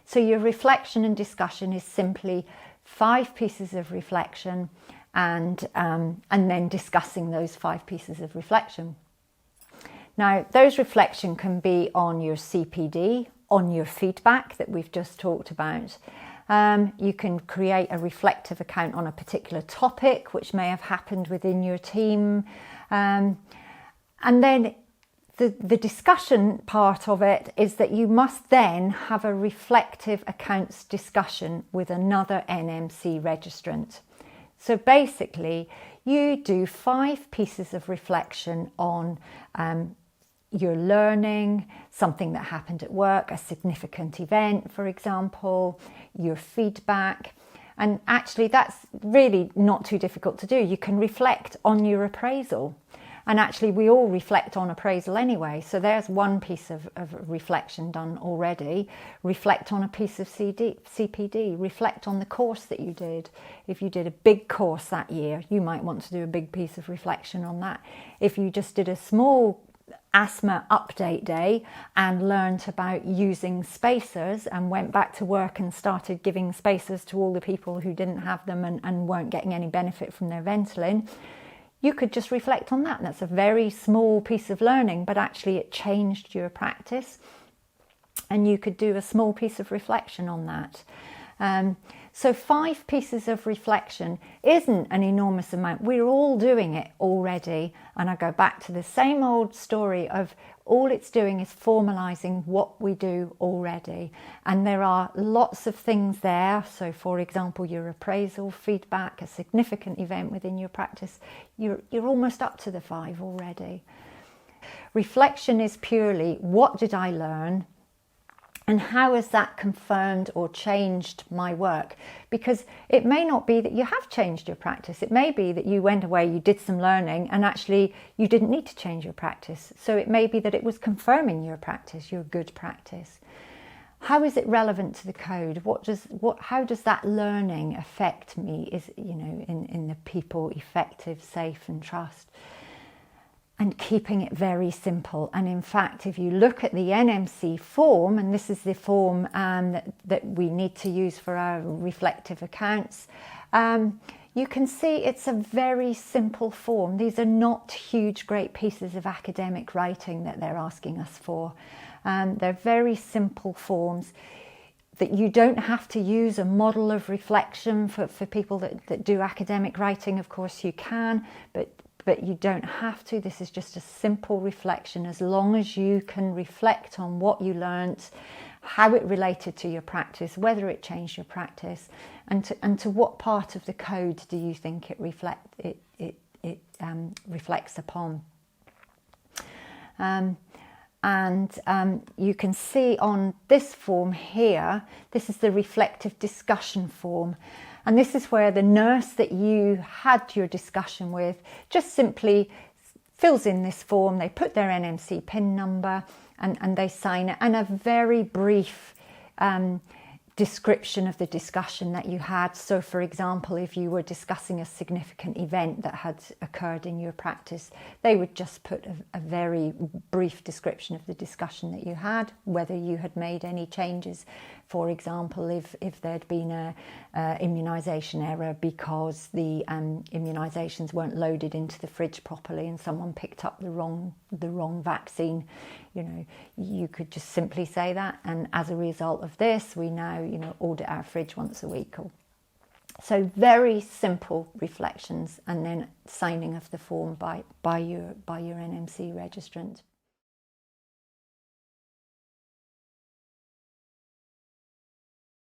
So your reflection and discussion is simply 5 pieces of reflection and then discussing those 5 pieces of reflection. Now, those reflection can be on your CPD, on your feedback that we've just talked about. You can create a reflective account on a particular topic which may have happened within your team. And then the discussion part of it is that you must then have a reflective accounts discussion with another NMC registrant. So basically, you do 5 pieces of reflection on your learning, something that happened at work, a significant event, for example, your feedback. And actually, that's really not too difficult to do. You can reflect on your appraisal. And actually, we all reflect on appraisal anyway. So there's one piece of reflection done already. Reflect on a piece of CPD. Reflect on the course that you did. If you did a big course that year, you might want to do a big piece of reflection on that. If you just did a small asthma update day and learned about using spacers and went back to work and started giving spacers to all the people who didn't have them and weren't getting any benefit from their Ventolin, you could just reflect on that. And that's a very small piece of learning, but actually it changed your practice. And you could do a small piece of reflection on that. So 5 pieces of reflection isn't an enormous amount. We're all doing it already. And I go back to the same old story of all it's doing is formalising what we do already. And there are lots of things there. So for example, your appraisal, feedback, a significant event within your practice, you're almost up to the 5 already. Reflection is purely, what did I learn? And how has that confirmed or changed my work? Because it may not be that you have changed your practice. It may be that you went away, you did some learning, and actually you didn't need to change your practice. So it may be that it was confirming your practice, your good practice. How is it relevant to the code? How does that learning affect me? Is, in the people, effective, safe, and trust? And keeping it very simple. And in fact, if you look at the NMC form, and this is the form that we need to use for our reflective accounts, you can see it's a very simple form. These are not huge, great pieces of academic writing that they're asking us for. They're very simple forms that you don't have to use a model of reflection for people that do academic writing. Of course you can, but you don't have to. This is just a simple reflection. As long as you can reflect on what you learnt, how it related to your practice, whether it changed your practice, and to what part of the code do you think it reflects upon. You can see on this form here, this is the reflective discussion form. And this is where the nurse that you had your discussion with just simply fills in this form. They put their NMC PIN number and they sign it, and a very brief description of the discussion that you had. So for example, if you were discussing a significant event that had occurred in your practice, they would just put a very brief description of the discussion that you had, whether you had made any changes. For example, if there'd been a immunisation error because the immunisations weren't loaded into the fridge properly and someone picked up the wrong vaccine, you could just simply say that. And as a result of this, we now, audit our fridge once a week. So very simple reflections, and then signing of the form by your NMC registrant.